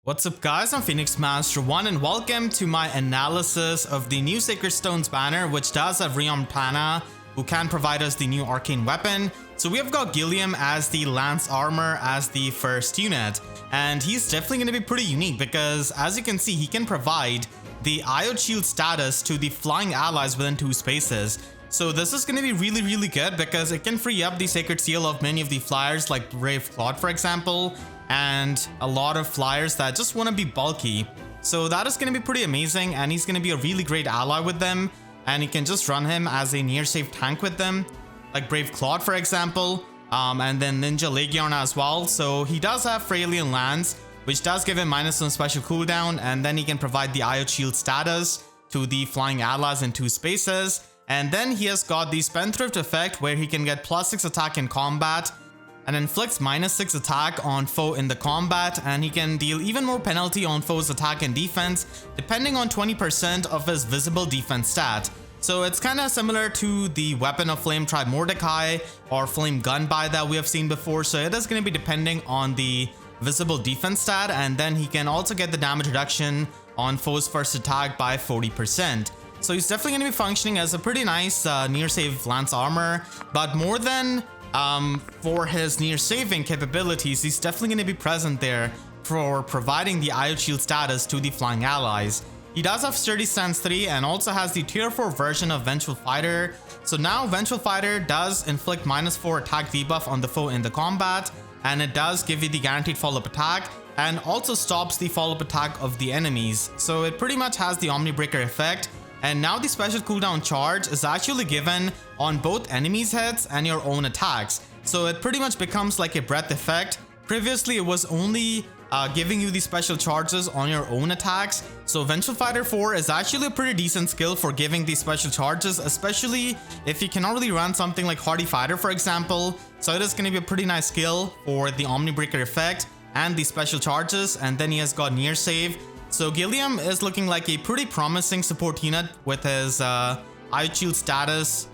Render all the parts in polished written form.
What's up guys, I'm Phoenix Master 1 and welcome to my analysis of the new Sacred Stones banner, which does have Rearmed Tana, who can provide us the new arcane weapon. So we have got Gilliam as the Lance Armor as the first unit, and he's definitely going to be pretty unique because as you can see, he can provide the IO Shield status to the flying allies within 2 spaces. So this is going to be really good because it can free up the Sacred Seal of many of the flyers like Brave Claude for example, and a lot of flyers that just want to be bulky. So that is going to be pretty amazing, and he's going to be a really great ally with them, and you can just run him as a near safe tank with them, like Brave Claude for example, and then Ninja Legion as well. So he does have Frailian Lance, which does give him -1 special cooldown, and then he can provide the IO Shield status to the flying allies in 2 spaces. And then he has got the Spendthrift effect where he can get +6 attack in combat and inflicts -6 attack on foe in the combat, and he can deal even more penalty on foe's attack and defense depending on 20% of his visible defense stat. So it's kind of similar to the Weapon of Flame Tribe Mordecai or Flame Gunby that we have seen before. So it is going to be depending on the visible defense stat, and then he can also get the damage reduction on foe's first attack by 40%. So he's definitely going to be functioning as a pretty nice near save Lance Armor, but more than for his near saving capabilities, he's definitely going to be present there for providing the IO Shield status to the flying allies. He does have Sturdy Stance 3 and also has the tier 4 version of Vengeful Fighter. So now Vengeful Fighter does inflict -4 attack debuff on the foe in the combat, and it does give you the guaranteed follow-up attack and also stops the follow-up attack of the enemies. So it pretty much has the Omnibreaker effect. And now the special cooldown charge is actually given on both enemies' heads and your own attacks. So it pretty much becomes like a breath effect. Previously, it was only giving you the special charges on your own attacks. So Vengeful Fighter 4 is actually a pretty decent skill for giving these special charges, especially if you cannot really run something like Hardy Fighter for example. So it is going to be a pretty nice skill for the Omnibreaker effect and the special charges. And then he has got Near Save. So Gilliam is looking like a pretty promising support unit with his IO Shield status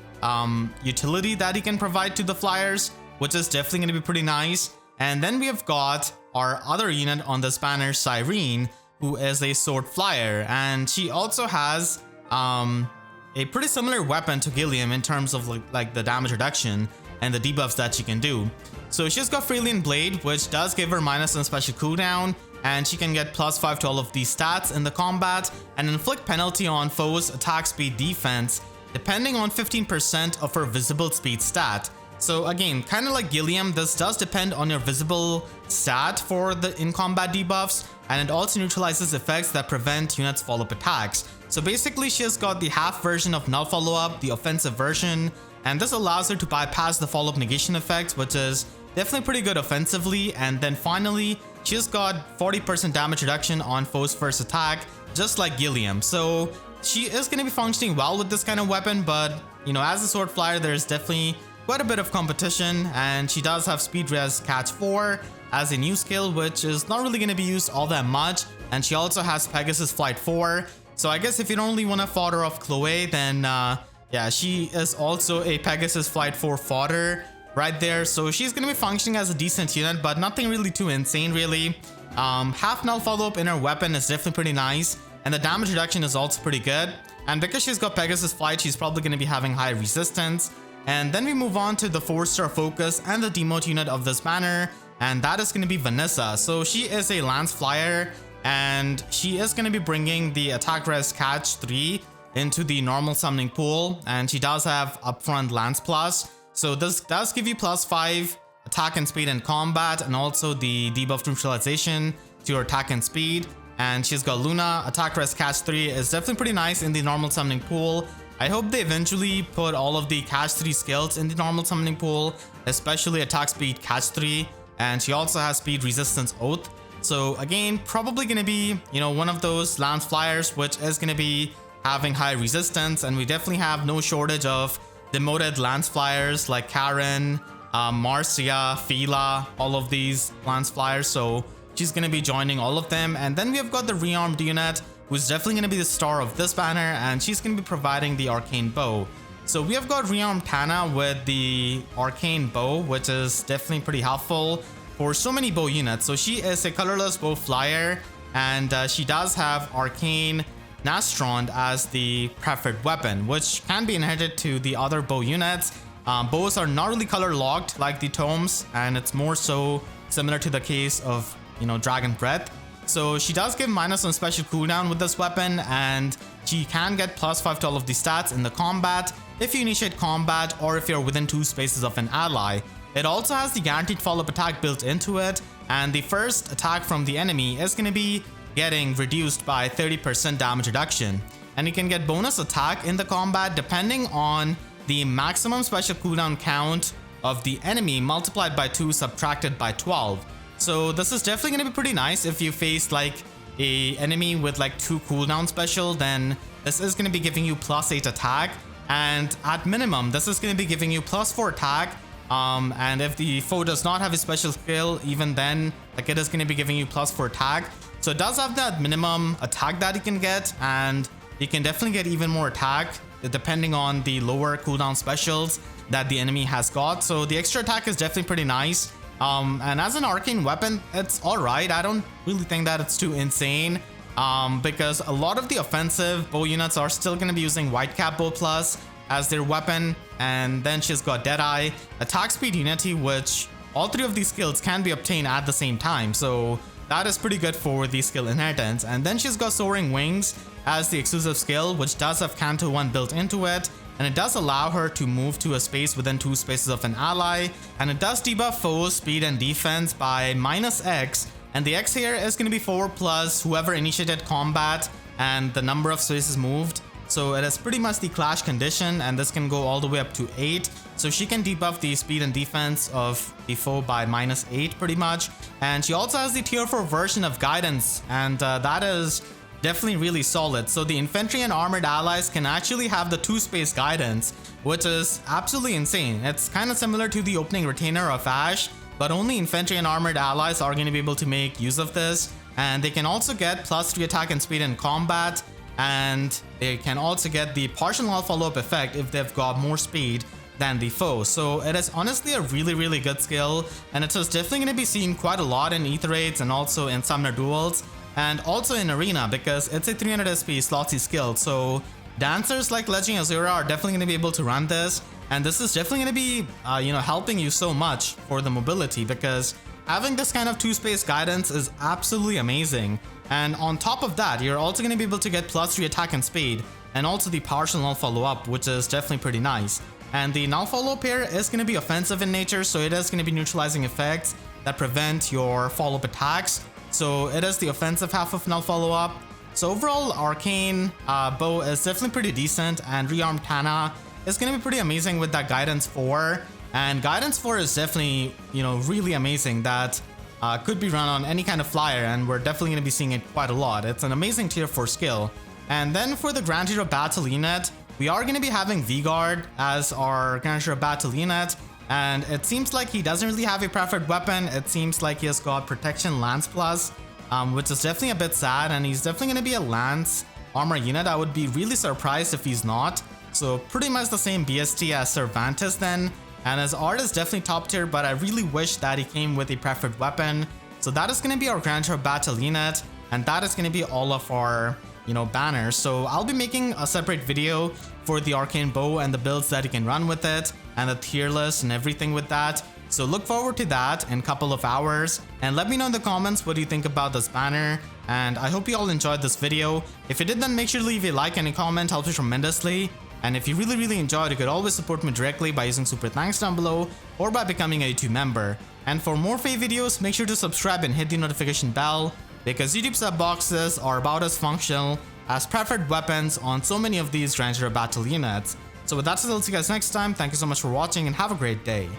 utility that he can provide to the flyers, which is definitely going to be pretty nice. And then we have got our other unit on this banner, Syrene, who is a sword flyer, and she also has a pretty similar weapon to Gilliam in terms of like the damage reduction and the debuffs that she can do. So she's got Frailian Blade, which does give her -1 special cooldown, and she can get +5 to all of these stats in the combat and inflict penalty on foes attack speed defense depending on 15% of her visible speed stat. So again, kind of like Gilliam, this does depend on your visible stat for the in-combat debuffs, and it also neutralizes effects that prevent units follow-up attacks. So basically she has got the half version of null follow-up, the offensive version, and this allows her to bypass the follow-up negation effect, which is definitely pretty good offensively. And then finally, she's got 40% damage reduction on foe's first attack, just like Gilliam. So she is going to be functioning well with this kind of weapon, but you know, as a sword flyer, there's definitely quite a bit of competition, and she does have Speed Res Catch 4 as a new skill, which is not really going to be used all that much. And she also has Pegasus Flight 4. So I guess if you don't really want to fodder off Chloe, then yeah, she is also a Pegasus Flight 4 fodder right there. So she's going to be functioning as a decent unit, but nothing really too insane really. Half null follow-up in her weapon is definitely pretty nice, and the damage reduction is also pretty good. And because she's got Pegasus Flight, she's probably going to be having high resistance. And then we move on to the 4-star focus and the demote unit of this banner, and that is going to be Vanessa. So she is a Lance Flyer, and she is going to be bringing the attack res catch 3 into the normal summoning pool, and she does have upfront Lance Plus. So this does give you +5 attack and speed in combat, and also the debuff neutralization to your attack and speed. And she's got Luna. Attack res catch 3 is definitely pretty nice in the normal summoning pool. I hope they eventually put all of the catch 3 skills in the normal summoning pool, especially attack speed catch 3. And she also has speed resistance oath. So again, probably going to be, you know, one of those Lance Flyers which is going to be having high resistance, and we definitely have no shortage of demoted Lance Flyers like Karen, Marcia, Fila, all of these Lance Flyers. So she's going to be joining all of them. And then we have got the Rearmed unit, who's definitely going to be the star of this banner, and she's going to be providing the arcane bow. So we have got Rearmed Tana with the arcane bow, which is definitely pretty helpful for so many bow units. So she is a colorless bow flyer, and she does have Arcane Nastrond as the preferred weapon, which can be inherited to the other bow units. Bows are not really color locked like the tomes, and it's more so similar to the case of, Dragon Breath. So she does give minus on special cooldown with this weapon, and she can get +5 to all of the stats in the combat if you initiate combat or if you're within 2 spaces of an ally. It also has the guaranteed follow-up attack built into it, and the first attack from the enemy is going to be getting reduced by 30% damage reduction. And you can get bonus attack in the combat depending on the maximum special cooldown count of the enemy multiplied by 2 subtracted by 12. So this is definitely going to be pretty nice if you face like a enemy with like 2 cooldown special, then this is going to be giving you +8 attack, and at minimum this is going to be giving you +4 attack. And if the foe does not have a special skill, even then like it is going to be giving you +4 attack. So it does have that minimum attack that you can get, and you can definitely get even more attack depending on the lower cooldown specials that the enemy has got. So the extra attack is definitely pretty nice. And as an arcane weapon, it's alright. I don't really think that it's too insane, because a lot of the offensive bow units are still going to be using Whitecap Bow Plus as their weapon, and then she's got Deadeye, Attack Speed Unity, which all 3 of these skills can be obtained at the same time, so that is pretty good for the skill inheritance. And then she's got Soaring Wings as the exclusive skill, which does have Canto 1 built into it, and it does allow her to move to a space within 2 spaces of an ally, and it does debuff foes speed and defense by -X, and the X here is going to be 4 plus whoever initiated combat and the number of spaces moved. So it is pretty much the clash condition, and this can go all the way up to 8. So she can debuff the speed and defense of the foe by -8 pretty much. And she also has the tier 4 version of guidance, and that is definitely really solid. So the infantry and armored allies can actually have the 2-space guidance, which is absolutely insane. It's kind of similar to the opening retainer of Ash, but only infantry and armored allies are going to be able to make use of this. And they can also get +3 attack and speed in combat, and they can also get the partial null follow-up effect if they've got more speed than the foe. So it is honestly a really good skill, and it is definitely going to be seen quite a lot in Aether Raids and also in Summoner Duels, and also in Arena, because it's a 300 SP slotsy skill. So dancers like Legend Azura are definitely going to be able to run this, and this is definitely going to be helping you so much for the mobility, because having this kind of 2-space guidance is absolutely amazing. And on top of that, you're also going to be able to get +3 attack and speed, and also the partial null follow-up, which is definitely pretty nice. And the null follow-up here is going to be offensive in nature, so it is going to be neutralizing effects that prevent your follow-up attacks. So it is the offensive half of null follow-up. So overall, Arcane bow is definitely pretty decent, and Rearmed Tana is going to be pretty amazing with that Guidance 4. And Guidance 4 is definitely, really amazing. That could be run on any kind of flyer, and we're definitely going to be seeing it quite a lot. It's an amazing tier 4 skill. And then for the Grand Hero Battle unit, we are going to be having Vigarde as our Grand Hero Battle unit. And it seems like he doesn't really have a preferred weapon. It seems like he has got Protection Lance Plus, which is definitely a bit sad. And he's definitely going to be a Lance armor unit. I would be really surprised if he's not. So pretty much the same BST as Cervantes then. And his art is definitely top tier, but I really wish that he came with a preferred weapon. So that is going to be our Grand Hero Battle unit, and that is going to be all of our, banners. So I'll be making a separate video for the Arcane Bow and the builds that you can run with it, and the tier list and everything with that. So look forward to that in a couple of hours, and let me know in the comments what you think about this banner. And I hope you all enjoyed this video. If you did, then make sure to leave a like and a comment, helps me tremendously. And if you really enjoyed, you could always support me directly by using super thanks down below or by becoming a YouTube member. And for more FEH videos, make sure to subscribe and hit the notification bell, because YouTube sub boxes are about as functional as preferred weapons on so many of these Grand Hero Battle units. So with that said, I'll see you guys next time. Thank you so much for watching, and have a great day.